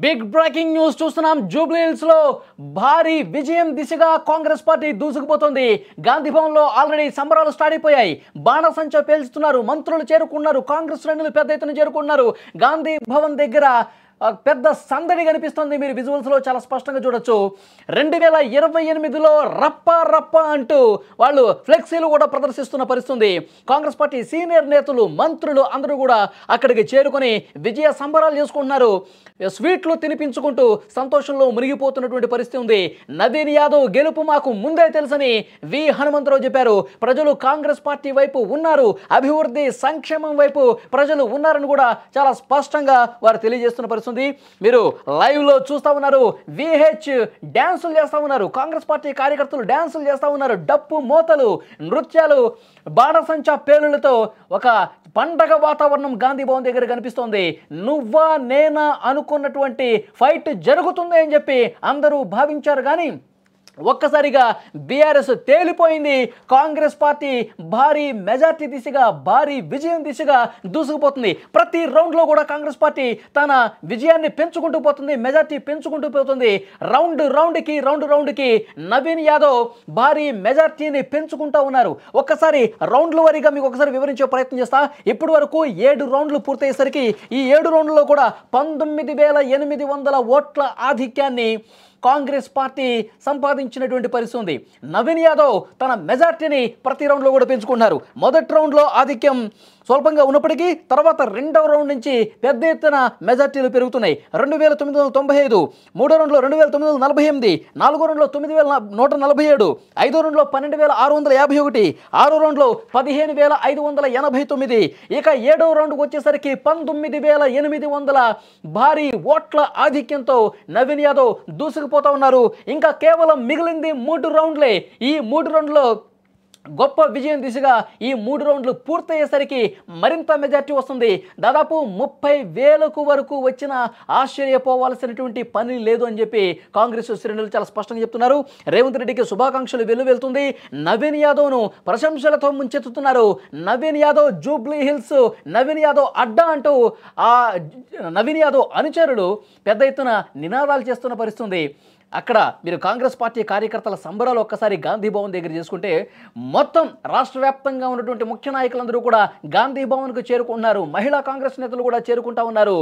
Big breaking news చూస్తున్నాం. Jubilee hills లో భారీ విజయం దిశగా కాంగ్రెస్ పార్టీ దూసుకుపోతుంది. గాంధీ భవన్ లో ఆల్రెడీ సంబరాలు స్టార్ట్ అయిపోయాయి. బాణసంచా పేల్చుతున్నారు, మంత్రులు చేరుకున్నారు, కాంగ్రెస్ శ్రేణులు పెద్ద ఎత్తున చేరుకున్నారు. గాంధీ భవన్ దగ్గర పెద్ద సందడి కనిపిస్తుంది. మీరు విజువల్స్ లో చాలా స్పష్టంగా చూడొచ్చు. 2028లో రప్ప రప్ప అంటూ వాళ్ళు ఫ్లెక్సీలు కూడా ప్రదర్శిస్తున్న పరిస్థితి. కాంగ్రెస్ పార్టీ సీనియర్ నేతలు, మంత్రులు అందరూ కూడా అక్కడికి చేరుకొని విజయ సంబరాలు చేసుకుంటున్నారు. స్వీట్లు తినిపించుకుంటూ సంతోషంలో మునిగిపోతున్నటువంటి పరిస్థితి ఉంది. నవీన్ యాదవ్ గెలుపు మాకు ముందే తెలుసని వి హనుమంతరావు చెప్పారు. ప్రజలు కాంగ్రెస్ పార్టీ వైపు ఉన్నారు, అభివృద్ధి సంక్షేమం వైపు ప్రజలు ఉన్నారని కూడా చాలా స్పష్టంగా వారు తెలియజేస్తున్న పరిస్థితి. మీరు లైవ్ లో చూస్తా ఉన్నారు. విహెచ్ డాన్సులు చేస్తా ఉన్నారు, కాంగ్రెస్ పార్టీ కార్యకర్తలు డాన్సులు చేస్తా ఉన్నారు. డప్పు మోతలు, నృత్యాలు, బాణసంచా పేలులతో ఒక పండగ వాతావరణం గాంధీ భవన్ దగ్గర కనిపిస్తోంది. నువ్వా నేనా అనుకున్నటువంటి ఫైట్ జరుగుతుంది అని చెప్పి అందరూ భావించారు. కానీ ఒక్కసారిగా బీఆర్ఎస్ తేలిపోయింది. కాంగ్రెస్ పార్టీ భారీ మెజార్టీ దిశగా, భారీ విజయం దిశగా దూసుకుపోతుంది. ప్రతి రౌండ్లో కూడా కాంగ్రెస్ పార్టీ తన విజయాన్ని పెంచుకుంటూ పోతుంది, మెజార్టీ పెంచుకుంటూ పోతుంది. రౌండ్కి నవీన్ యాదవ్ భారీ మెజార్టీని పెంచుకుంటూ ఉన్నారు. ఒక్కసారి రౌండ్ల వారీగా మీకు ఒకసారి వివరించే ప్రయత్నం చేస్తా. ఇప్పటి వరకు 7 రౌండ్లు పూర్తయ్యేసరికి ఈ 7 రౌండ్లలో కూడా 19,800 ఓట్ల ఆధిక్యాన్ని కాంగ్రెస్ పార్టీ సంపాదించినటువంటి పరిస్థితి ఉంది. నవీన్ యాదవ్ తన మెజార్టీని ప్రతి రౌండ్లో కూడా పెంచుకున్నారు. మొదటి రౌండ్లో ఆధిక్యం స్వల్పంగా ఉన్నప్పటికీ తర్వాత రెండవ రౌండ్ నుంచి పెద్ద ఎత్తున మెజార్టీలు పెరుగుతున్నాయి. 2,995, మూడో రౌండ్లో 2,948, నాలుగో రౌండ్లో 9,147, ఐదో రౌండ్లో 12,651, ఆరో రౌండ్లో 15,589, ఇక ఏడవ రౌండ్కి వచ్చేసరికి 19,800 భారీ ఓట్ల ఆధిక్యంతో నవీన్ యాదవ్ దూసుకుపోతా ఉన్నారు. ఇంకా కేవలం మిగిలింది 3 రౌండ్లే. ఈ 3 రౌండ్లో గొప్ప విజయం దిశగా ఈ 3 రౌండ్లు పూర్తయ్యేసరికి మరింత మెజార్టీ వస్తుంది. దాదాపు 30,000 వరకు వచ్చిన ఆశ్చర్యపోవాల్సినటువంటి పని లేదు అని చెప్పి కాంగ్రెస్ శ్రేణులు చాలా స్పష్టంగా చెప్తున్నారు. రేవంత్ రెడ్డికి శుభాకాంక్షలు వెల్లువెళ్తుంది. నవీన్ యాదవ్ను ప్రశంసలతో ముంచెత్తుతున్నారు. నవీన్ యాదవ్ జూబ్లీ హిల్స్, నవీన్ యాదవ్ అడ్డా అంటూ ఆ నవీన్ యాదవ్ అనుచరులు పెద్ద ఎత్తున నినాదాలు చేస్తున్న పరిస్థితి. అక్కడ మీరు కాంగ్రెస్ పార్టీ కార్యకర్తల సంబరాలు ఒక్కసారి గాంధీ భవన్ దగ్గర చేసుకుంటే మొత్తం రాష్ట్ర వ్యాప్తంగా ఉన్నటువంటి ముఖ్య నాయకులందరూ కూడా గాంధీ భవన్కు చేరుకుంటున్నారు. మహిళా కాంగ్రెస్ నేతలు కూడా చేరుకుంటా ఉన్నారు.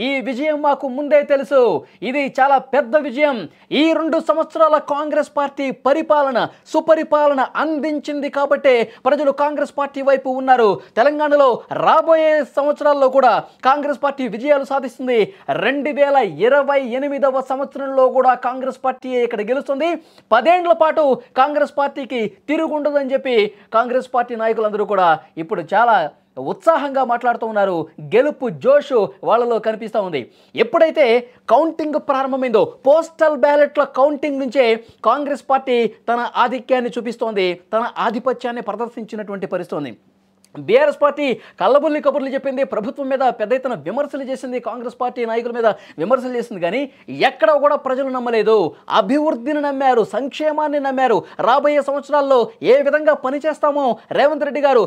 ఈ విజయం మాకు ముందే తెలుసు, ఇది చాలా పెద్ద విజయం. ఈ 2 సంవత్సరాల కాంగ్రెస్ పార్టీ పరిపాలన, సుపరిపాలన అందించింది కాబట్టే ప్రజలు కాంగ్రెస్ పార్టీ వైపు ఉన్నారు. తెలంగాణలో రాబోయే సంవత్సరాల్లో కూడా కాంగ్రెస్ పార్టీ విజయాలు సాధిస్తుంది. 2028వ సంవత్సరంలో కూడా కాంగ్రెస్ పార్టీ ఇక్కడ గెలుస్తుంది. 10 ఏళ్ల పాటు కాంగ్రెస్ పార్టీకి తిరుగుండదని చెప్పి కాంగ్రెస్ పార్టీ నాయకులందరూ కూడా ఇప్పుడు చాలా ఉత్సాహంగా మాట్లాడుతూ ఉన్నారు. గెలుపు జోషు వాళ్ళలో కనిపిస్తూ ఉంది. ఎప్పుడైతే కౌంటింగ్ ప్రారంభమైందో, పోస్టల్ బ్యాలెట్ల కౌంటింగ్ నుంచే కాంగ్రెస్ పార్టీ తన ఆధిక్యాన్ని చూపిస్తోంది, తన ఆధిపత్యాన్ని ప్రదర్శించినటువంటి పరిస్థితి. బీఆర్ఎస్ పార్టీ కళ్ళబుల్లి కబుర్లు చెప్పింది, ప్రభుత్వం మీద పెద్ద ఎత్తున విమర్శలు చేసింది, కాంగ్రెస్ పార్టీ నాయకుల మీద విమర్శలు చేసింది. కానీ ఎక్కడ కూడా ప్రజలు నమ్మలేదు. అభివృద్ధిని నమ్మారు, సంక్షేమాన్ని నమ్మారు. రాబోయే సంవత్సరాల్లో ఏ విధంగా పనిచేస్తామో రేవంత్ రెడ్డి గారు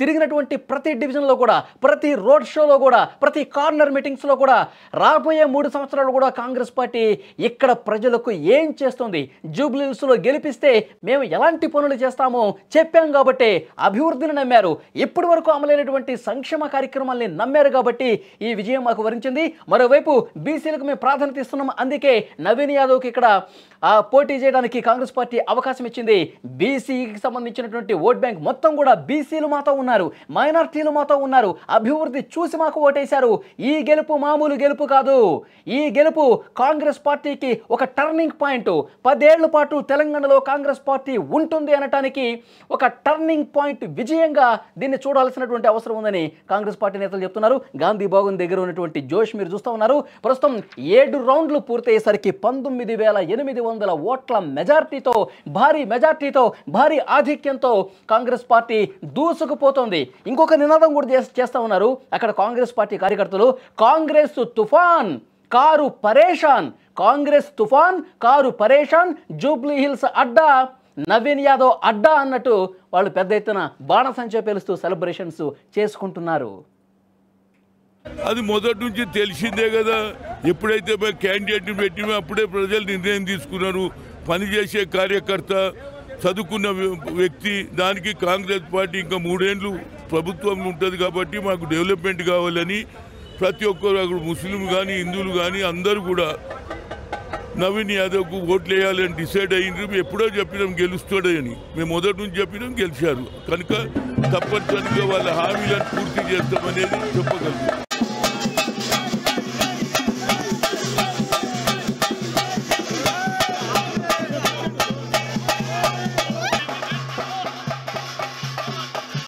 తిరిగినటువంటి ప్రతి డివిజన్లో కూడా, ప్రతి రోడ్ షోలో కూడా, ప్రతి కార్నర్ మీటింగ్స్లో కూడా రాబోయే 3 సంవత్సరాలు కూడా కాంగ్రెస్ పార్టీ ఇక్కడ ప్రజలకు ఏం చేస్తుంది, జూబ్లీ హిల్స్లో గెలిపిస్తే మేము ఎలాంటి పనులు చేస్తామో చెప్పాం కాబట్టి అభివృద్ధిని నమ్మారు. ఇప్పటి వరకు అమలైనటువంటి సంక్షేమ కార్యక్రమాల్ని నమ్మారు కాబట్టి ఈ విజయం మాకు వరించింది. మరోవైపు బీసీలకు మేము ప్రాధాన్యత ఇస్తున్నాం, అందుకే నవీన్ యాదవ్కి ఇక్కడ పోటీ చేయడానికి కాంగ్రెస్ పార్టీ అవకాశం ఇచ్చింది. బీసీకి సంబంధించినటువంటి ఓట్ బ్యాంక్ మొత్తం కూడా బీసీలు మాతో ఉన్నారు, మైనార్టీలు మాతో ఉన్నారు, అభివృద్ధి చూసి మాకు ఓటేశారు. ఈ గెలుపు మామూలు గెలుపు కాదు. ఈ గెలుపు కాంగ్రెస్ పార్టీకి ఒక టర్నింగ్ పాయింట్. 10 ఏళ్ల పాటు తెలంగాణలో కాంగ్రెస్ పార్టీ ఉంటుంది అనటానికి ఒక టర్నింగ్ పాయింట్ విజయంగా దీన్ని చూడాల్సినటువంటి అవసరం ఉందని కాంగ్రెస్ పార్టీ నేతలు చెప్తున్నారు. గాంధీ భవన్ దగ్గర ఉన్నటువంటి జోష్ మీరు చూస్తూ ఉన్నారు. ప్రస్తుతం 7 రౌండ్లు పూర్తయ్యేసరికి 19,800 ఓట్ల మెజార్టీతో, భారీ ఆధిక్యంతో కాంగ్రెస్ పార్టీ దూసుకుపోతోంది. ఇంకొక నినాదం కూడా చేస్తా ఉన్నారు అక్కడ కాంగ్రెస్ పార్టీ కార్యకర్తలు. కాంగ్రెస్ తుఫాన్ కారు పరేషాన్, కాంగ్రెస్ తుఫాన్ కారు పరేషాన్, జూబ్లీ హిల్స్ అడ్డా, నవీన్ యాదవ్ అడ్డా అన్నట్టు వాళ్ళు పెద్ద ఎత్తున బాణసంచా పేలుస్తూ సెలబ్రేషన్స్ చేసుకుంటున్నారు. అది మొదటి నుంచి తెలిసిందే కదా. ఎప్పుడైతే మేము క్యాండిడేట్ని పెట్టిమో అప్పుడే ప్రజలు నిర్ణయం తీసుకున్నారు. పనిచేసే కార్యకర్త, చదువుకున్న వ్యక్తి, దానికి కాంగ్రెస్ పార్టీ ఇంకా 3 ఏళ్ళు ప్రభుత్వం ఉంటుంది కాబట్టి మాకు డెవలప్మెంట్ కావాలని ప్రతి ఒక్కరు, అక్కడ ముస్లిం కానీ హిందువులు కానీ అందరూ కూడా నవీన్ యాదవ్కు ఓట్లు వేయాలని డిసైడ్ అయ్యిండ్రు. ఎప్పుడో చెప్పినాం గెలుస్తాడని, మేము మొదటి నుంచి చెప్పినాం, గెలిచారు కనుక తప్పనిసరిగా వాళ్ళ హామీలను పూర్తి చేస్తామనేది చెప్పగలుగుతాం.